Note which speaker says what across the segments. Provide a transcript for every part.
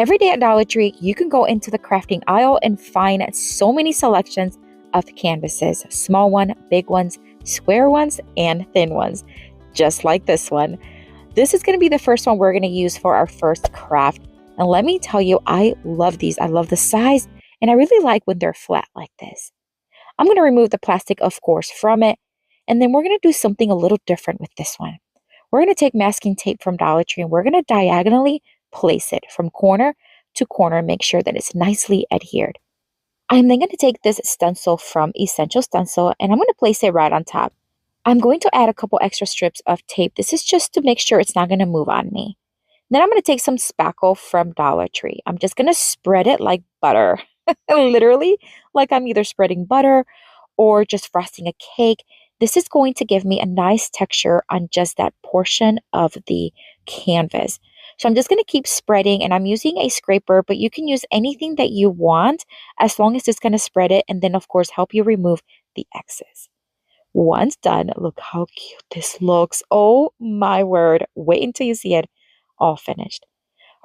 Speaker 1: Every day at Dollar Tree, you can go into the crafting aisle and find so many selections of canvases, small ones, big ones, square ones, and thin ones, just like this one. This is going to be the first one we're going to use for our first craft. And let me tell you, I love these. I love the size, and I really like when they're flat like this. I'm going to remove the plastic, of course, from it, and then we're going to do something a little different with this one. We're going to take masking tape from Dollar Tree, and we're going to diagonally place it from corner to corner, make sure that it's nicely adhered. I'm then going to take this stencil from Essential Stencil, and I'm going to place it right on top. I'm going to add a couple extra strips of tape. This is just to make sure it's not going to move on me. Then I'm going to take some spackle from Dollar Tree. I'm just going to spread it like butter, literally like I'm either spreading butter or just frosting a cake. This is going to give me a nice texture on just that portion of the canvas. So I'm just going to keep spreading, and I'm using a scraper, but you can use anything that you want as long as it's going to spread it and then, of course, help you remove the excess. Once done, look how cute this looks. Oh my word. Wait until you see it all finished.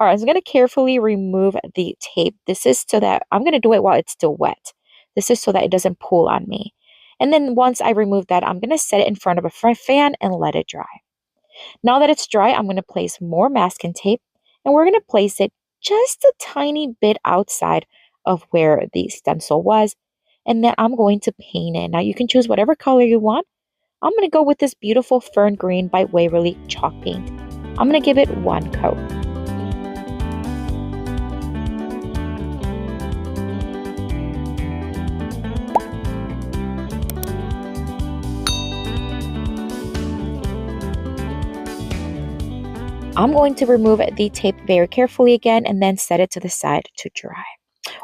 Speaker 1: All right, I'm going to carefully remove the tape. This is so that I'm going to do it while it's still wet. This is so that it doesn't pull on me. And then once I remove that, I'm going to set it in front of a fan and let it dry. Now that it's dry, I'm going to place more masking tape, and we're going to place it just a tiny bit outside of where the stencil was. And then I'm going to paint it. Now you can choose whatever color you want. I'm going to go with this beautiful fern green by Waverly chalk paint. I'm going to give it one coat. I'm going to remove the tape very carefully again and then set it to the side to dry.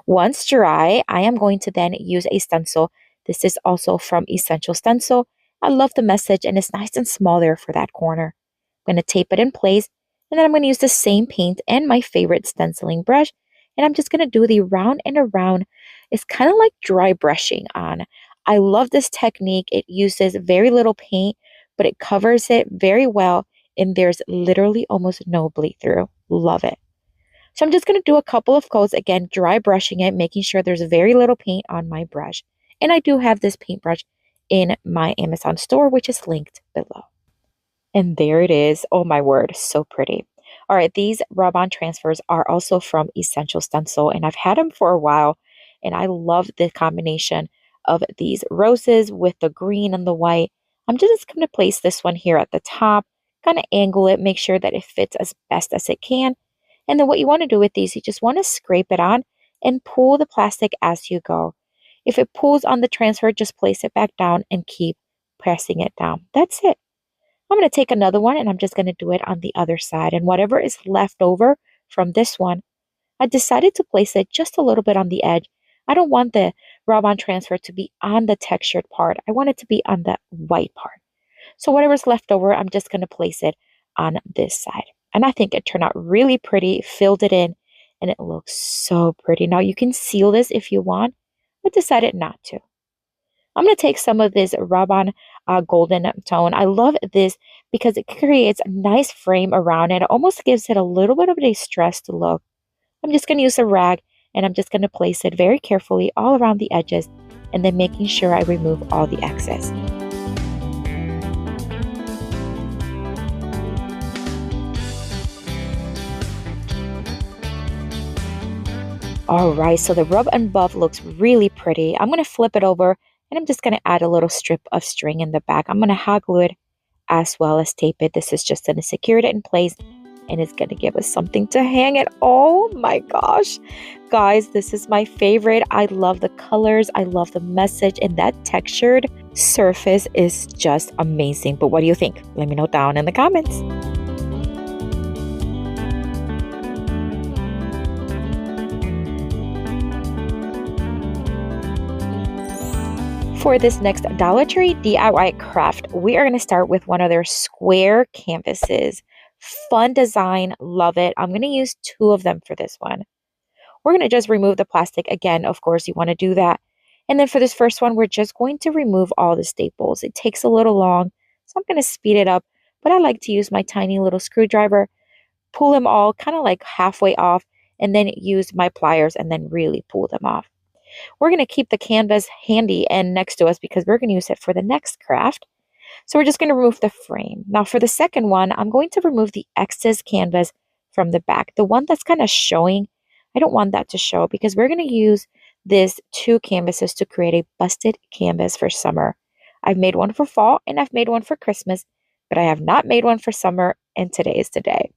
Speaker 1: Once dry, I am going to then use a stencil. This is also from Essential Stencil. I love the message, and it's nice and small there for that corner. I'm going to tape it in place, and then I'm going to use the same paint and my favorite stenciling brush, and I'm just going to do the round and around. It's kind of like dry brushing on. I love this technique. It uses very little paint, but it covers it very well, and there's literally almost no bleed through. Love it. So I'm just going to do a couple of coats, again, dry brushing it, making sure there's very little paint on my brush. And I do have this paintbrush in my Amazon store, which is linked below. And there it is. Oh my word, so pretty. All right, these rub-on transfers are also from Essential Stencil, and I've had them for a while, and I love the combination of these roses with the green and the white. I'm just going to place this one here at the top, kind of angle it, make sure that it fits as best as it can. And then what you want to do with these, you just want to scrape it on and pull the plastic as you go. If it pulls on the transfer, just place it back down and keep pressing it down. That's it. I'm going to take another one, and I'm just going to do it on the other side. And whatever is left over from this one, I decided to place it just a little bit on the edge. I don't want the rub-on transfer to be on the textured part. I want it to be on the white part. So whatever's left over, I'm just going to place it on this side. And I think it turned out really pretty, filled it in, and it looks so pretty. Now you can seal this if you want, but decided not to. I'm going to take some of this rub-on golden tone. I love this because it creates a nice frame around it. It almost gives it a little bit of a distressed look. I'm just going to use a rag, and I'm just going to place it very carefully all around the edges, and then making sure I remove all the excess. All right, so the rub and buff looks really pretty. I'm going to flip it over, and I'm just going to add a little strip of string in the back. I'm going to hot glue it as well as tape it. This is just going to secure it in place, and it's going to give us something to hang it. Oh my gosh. Guys, this is my favorite. I love the colors. I love the message, and that textured surface is just amazing. But what do you think? Let me know down in the comments. For this next Dollar Tree DIY craft, we are going to start with one of their square canvases. Fun design, love it. I'm going to use 2 of them for this one. We're going to just remove the plastic. Again, of course, you want to do that. And then for this first one, we're just going to remove all the staples. It takes a little long, so I'm going to speed it up. But I like to use my tiny little screwdriver, pull them all kind of like halfway off, and then use my pliers and then really pull them off. We're going to keep the canvas handy and next to us because we're going to use it for the next craft. So we're just going to remove the frame. Now for the second one, I'm going to remove the excess canvas from the back. The one that's kind of showing, I don't want that to show because we're going to use these two canvases to create a busted canvas for summer. I've made one for fall and I've made one for Christmas, but I have not made one for summer, and today is the day.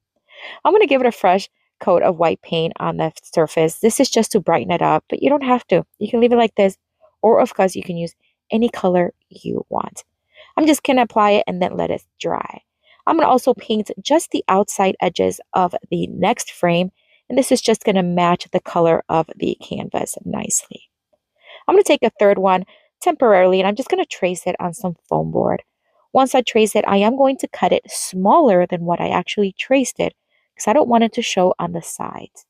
Speaker 1: I'm going to give it a fresh coat of white paint on the surface. This is just to brighten it up, but you don't have to. You can leave it like this, or of course you can use any color you want. I'm just going to apply it and then let it dry. I'm going to also paint just the outside edges of the next frame, and this is just going to match the color of the canvas nicely. I'm going to take a third one temporarily, and I'm just going to trace it on some foam board. Once I trace it, I am going to cut it smaller than what I actually traced it because I don't want it to show on the sides.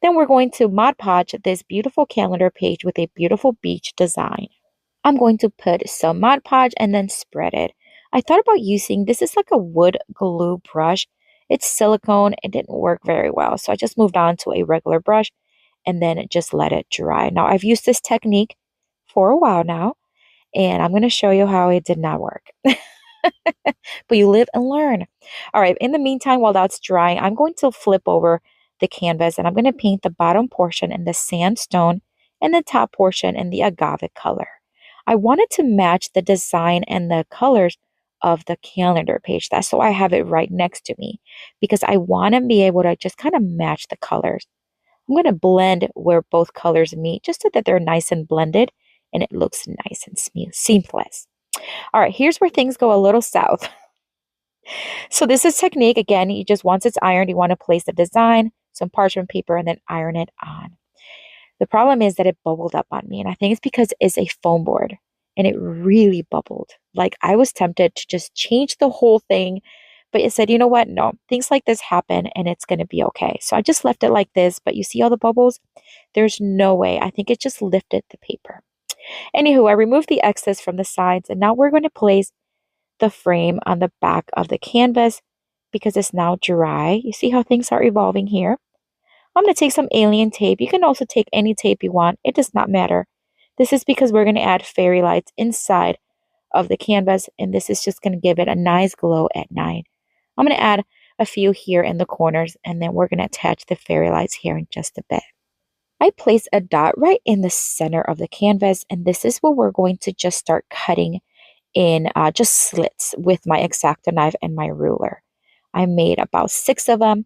Speaker 1: Then we're going to Mod Podge this beautiful calendar page with a beautiful beach design. I'm going to put some Mod Podge and then spread it. I thought about using, this is like a wood glue brush. It's silicone. It didn't work very well, so I just moved on to a regular brush and then just let it dry. Now I've used this technique for a while now, and I'm going to show you how it did not work. But you live and learn. All right, in the meantime, while that's drying, I'm going to flip over the canvas and I'm going to paint the bottom portion in the sandstone and the top portion in the agave color. I wanted to match the design and the colors of the calendar page. That's so I have it right next to me because I want to be able to just kind of match the colors. I'm going to blend where both colors meet just so that they're nice and blended and it looks nice and seamless. All right, here's where things go a little south. So this is technique. Again, you just, once it's ironed, you want to place the design, some parchment paper, and then iron it on. The problem is that it bubbled up on me, and I think it's because it's a foam board, and it really bubbled. Like I was tempted to just change the whole thing, but it said, you know what? No, things like this happen, and it's going to be okay. So I just left it like this, but you see all the bubbles? There's no way. I think it just lifted the paper. Anywho, I removed the excess from the sides, and now we're going to place the frame on the back of the canvas because it's now dry. You see how things are evolving here? I'm going to take some alien tape. You can also take any tape you want. It does not matter. This is because we're going to add fairy lights inside of the canvas, and this is just going to give it a nice glow at night. I'm going to add a few here in the corners, and then we're going to attach the fairy lights here in just a bit. I place a dot right in the center of the canvas, and this is where we're going to just start cutting in just slits with my X-Acto knife and my ruler. I made about 6 of them,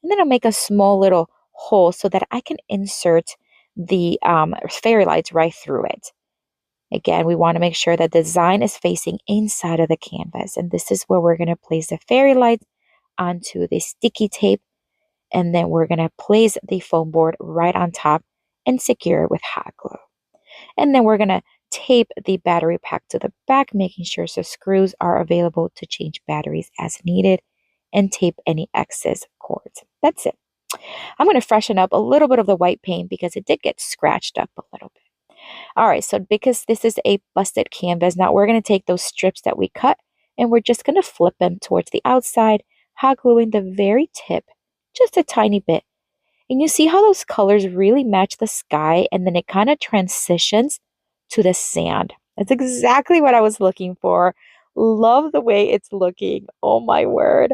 Speaker 1: and then I'll make a small little hole so that I can insert the fairy lights right through it. Again, we want to make sure that the design is facing inside of the canvas, and this is where we're going to place the fairy lights onto the sticky tape, and then we're going to place the foam board right on top and secure it with hot glue. And then we're going to tape the battery pack to the back, making sure the screws are available to change batteries as needed, and tape any excess cords. That's it. I'm going to freshen up a little bit of the white paint because it did get scratched up a little bit. All right, so because this is a busted canvas, now we're going to take those strips that we cut and we're just going to flip them towards the outside, hot gluing the very tip just a tiny bit. And you see how those colors really match the sky, and then it kind of transitions to the sand. That's exactly what I was looking for. Love the way it's looking. Oh my word.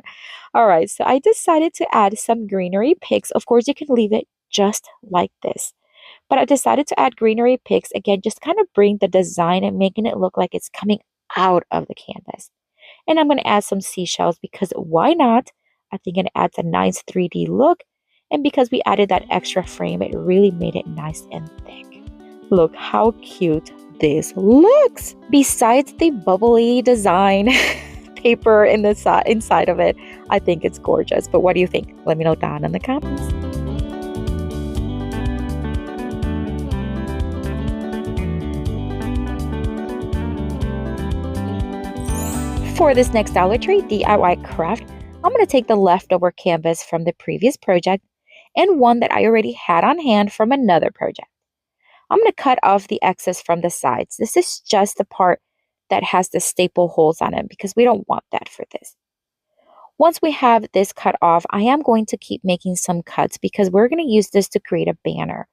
Speaker 1: All right, so I decided to add some greenery picks. Of course, you can leave it just like this. But I decided to add greenery picks, again, just kind of bring the design and making it look like it's coming out of the canvas. And I'm going to add some seashells because why not? I think it adds a nice 3D look. And because we added that extra frame, it really made it nice and thick. Look how cute this looks. Besides the bubbly design paper in the inside of it, I think it's gorgeous. But what do you think? Let me know down in the comments. For this next Dollar Tree DIY craft, I'm going to take the leftover canvas from the previous project and one that I already had on hand from another project. I'm going to cut off the excess from the sides. This is just the part that has the staple holes on it because we don't want that for this. Once we have this cut off, I am going to keep making some cuts because we're going to use this to create a banner.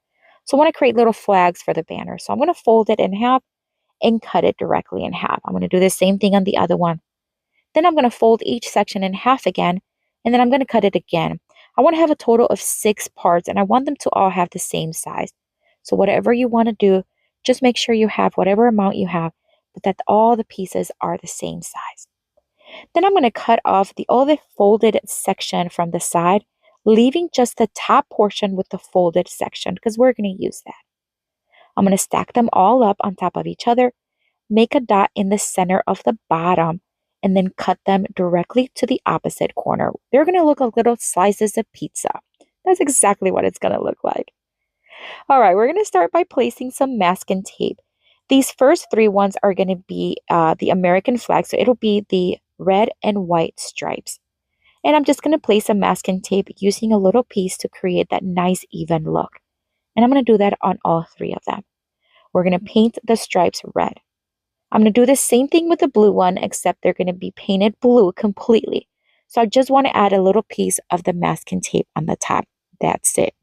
Speaker 1: So I want to create little flags for the banner. So I'm going to fold it in half and cut it directly in half. I'm going to do the same thing on the other one. Then I'm going to fold each section in half again, and then I'm going to cut it again. I want to have a total of 6 parts, and I want them to all have the same size. So whatever you want to do, just make sure you have whatever amount you have, but that all the pieces are the same size. Then I'm going to cut off all the folded section from the side, leaving just the top portion with the folded section because we're going to use that. I'm going to stack them all up on top of each other, make a dot in the center of the bottom, and then cut them directly to the opposite corner. They're going to look like little slices of pizza. That's exactly what it's going to look like. All right, we're going to start by placing some masking tape. These first 3 ones are going to be the American flag, so it'll be the red and white stripes. And I'm just going to place some masking tape using a little piece to create that nice even look. And I'm going to do that on all 3 of them. We're going to paint the stripes red. I'm going to do the same thing with the blue one, except they're going to be painted blue completely. So I just want to add a little piece of the masking tape on the top. That's it.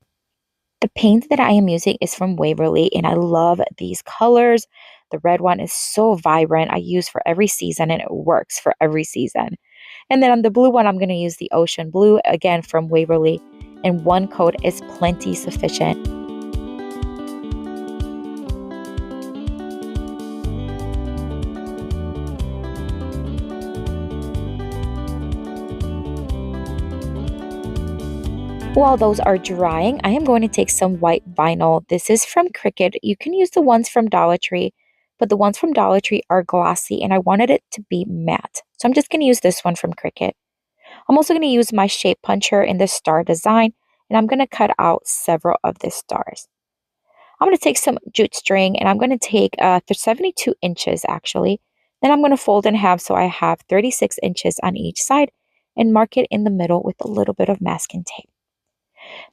Speaker 1: The paint that I am using is from Waverly, and I love these colors. The red one is so vibrant. I use for every season, and it works for every season. And then on the blue one, I'm going to use the ocean blue, again from Waverly, and 1 coat is plenty sufficient. While those are drying, I am going to take some white vinyl. This is from Cricut. You can use the ones from Dollar Tree, but the ones from Dollar Tree are glossy and I wanted it to be matte. So I'm just going to use this one from Cricut. I'm also going to use my shape puncher in the star design, and I'm going to cut out several of the stars. I'm going to take some jute string, and I'm going to take 72 inches actually. Then I'm going to fold in half so I have 36 inches on each side and mark it in the middle with a little bit of masking tape.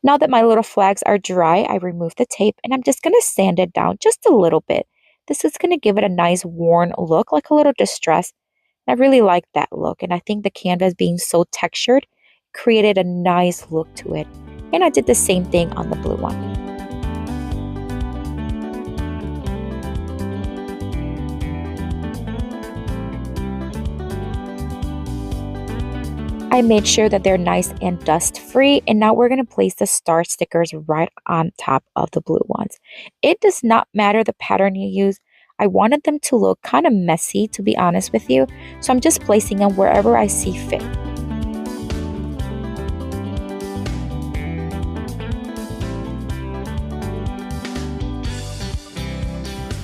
Speaker 1: Now that my little flags are dry, I remove the tape and I'm just going to sand it down just a little bit. This is going to give it a nice worn look, like a little distress. I really like that look, and I think the canvas being so textured created a nice look to it. And I did the same thing on the blue one. I made sure that they're nice and dust free, and now we're going to place the star stickers right on top of the blue ones. It does not matter the pattern you use. I wanted them to look kind of messy, to be honest with you, so I'm just placing them wherever I see fit.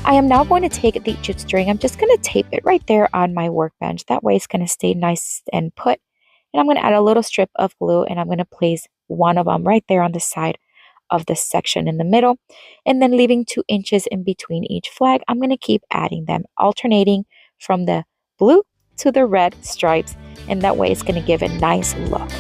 Speaker 1: I am now going to take the jute string. I'm just going to tape it right there on my workbench. That way it's going to stay nice and put. And I'm going to add a little strip of glue, and I'm going to place one of them right there on the side of the section in the middle. And then leaving 2 inches in between each flag, I'm going to keep adding them, alternating from the blue to the red stripes. And that way it's going to give a nice look.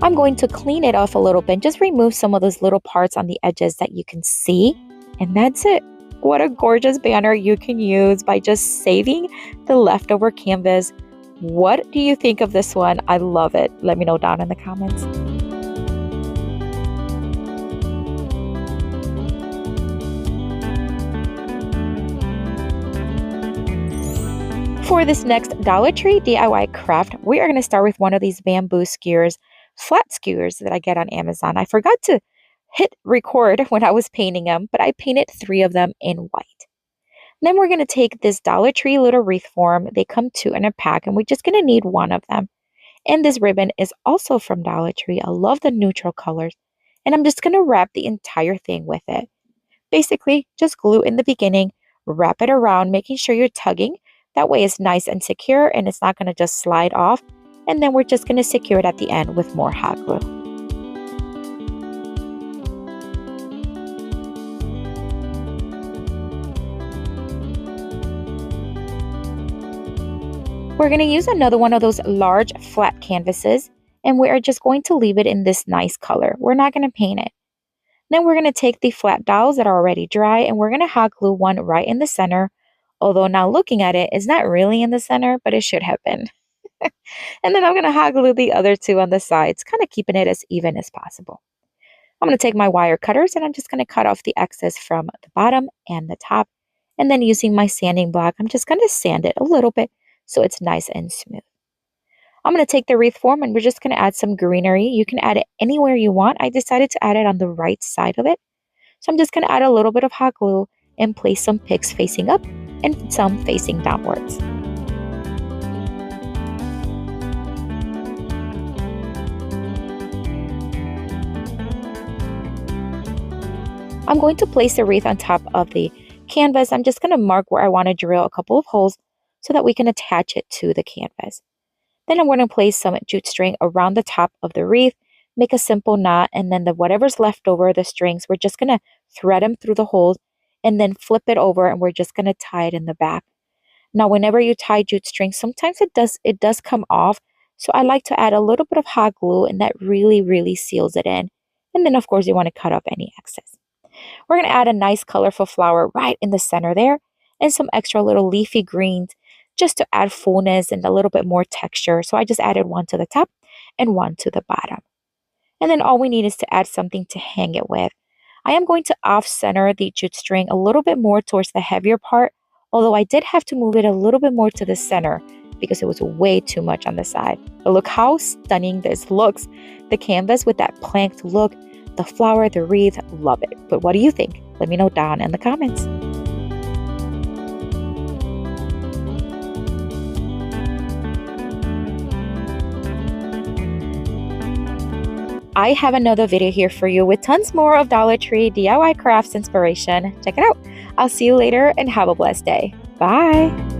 Speaker 1: I'm going to clean it off a little bit, just remove some of those little parts on the edges that you can see, and that's it. What a gorgeous banner you can use by just saving the leftover canvas. What do you think of this one? I love it. Let me know down in the comments. For this next Dollar Tree DIY craft, we are going to start with one of these bamboo skewers, flat skewers that I get on Amazon. I forgot to hit record when I was painting them, but I painted 3 of them in white. Then we're going to take this Dollar Tree little wreath form. They come 2 in a pack, and we're just going to need 1 of them. And this ribbon is also from Dollar Tree. I love the neutral colors, and I'm just going to wrap the entire thing with it. Basically, just glue in the beginning, wrap it around, making sure you're tugging. That way it's nice and secure, and it's not going to just slide off. And then we're just going to secure it at the end with more hot glue. We're going to use another one of those large flat canvases, And we are just going to leave it in this nice color. We're not going to paint it. Then we're going to take the flat dowels that are already dry and we're going to hot glue one right in the center. Although now looking at it, it's not really in the center, but it should have been. And then I'm going to hot glue the other two on the sides, kind of keeping it as even as possible. I'm going to take my wire cutters and I'm just going to cut off the excess from the bottom and the top. And then using my sanding block, I'm just going to sand it a little bit so it's nice and smooth. I'm going to take the wreath form and we're just going to add some greenery. You can add it anywhere you want. I decided to add it on the right side of it. So I'm just going to add a little bit of hot glue and place some picks facing up and some facing downwards. I'm going to place the wreath on top of the canvas. I'm just going to mark where I want to drill a couple of holes so that we can attach it to the canvas. Then I'm going to place some jute string around the top of the wreath, make a simple knot, and then whatever's left over, the strings, we're just going to thread them through the holes and then flip it over and we're just going to tie it in the back. Now, whenever you tie jute string, sometimes it does come off. So I like to add a little bit of hot glue and that really seals it in. And then of course you want to cut off any excess. We're going to add a nice colorful flower right in the center there and some extra little leafy greens just to add fullness and a little bit more texture. So I just added one to the top and one to the bottom. And then all we need is to add something to hang it with. I am going to off-center the jute string a little bit more towards the heavier part, although I did have to move it a little bit more to the center because it was way too much on the side. But look how stunning this looks. The canvas with that planked look, the flower, the wreath, love it. But what do you think? Let me know down in the comments. I have another video here for you with tons more of Dollar Tree DIY crafts inspiration. Check it out. I'll see you later and have a blessed day. Bye.